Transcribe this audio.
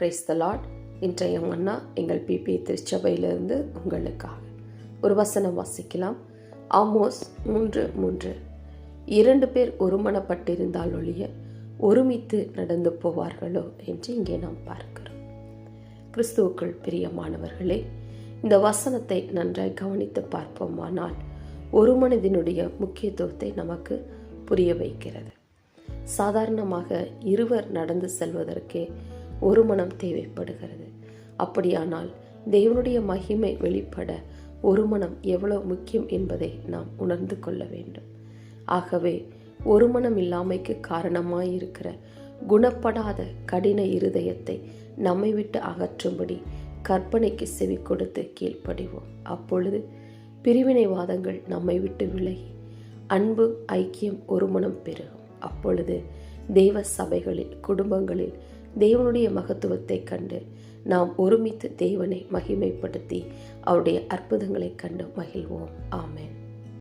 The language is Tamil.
Praise the Lord. இன்றைய மன்னா எங்கள் பிபி திருச்சபையிலிருந்து உங்களுக்காக ஒரு வசனம் வாசிக்கலாம். ஆமோஸ் 3:3. 2 பேர் ஒருமனப்பட்டிருந்தால் ஒழிய ஒருமித்து நடந்து போவார்களோ என்று இங்கே நாம் பார்க்கிறோம். கிறிஸ்துவுக்குள் பிரியமானவர்களே, இந்த வசனத்தை நன்றாய் கவனித்து பார்ப்போமானால் ஒரு மனதினுடைய முக்கியத்துவத்தை நமக்கு புரிய வைக்கிறது. சாதாரணமாக இருவர் நடந்து செல்வதற்கே ஒரு மனம் தேவைப்படுகிறது. அப்படியானால் தேவனுடைய மகிமை வெளிப்பட ஒரு மனம் எவ்வளவு முக்கியம் என்பதை நாம் உணர்ந்து கொள்ள வேண்டும். ஆகவே ஒரு மனம் இல்லாமைக்கு காரணமாயிருக்கிற குணப்படாத கடின இருதயத்தை நம்மை விட்டு அகற்றும்படி கற்பனைக்கு செவி கொடுத்து கீழ்ப்படிவோம். அப்பொழுது பிரிவினைவாதங்கள் நம்மை விட்டு விலகி அன்பு, ஐக்கியம், ஒரு மனம் பெருகும். அப்பொழுது தெய்வ சபைகளில், குடும்பங்களில் தேவனுடைய மகத்துவத்தை கண்டு நாம் ஒருமித்து தேவனை மகிமைப்படுத்தி அவருடைய அற்புதங்களை கண்டு மகிழ்வோம். ஆமென்.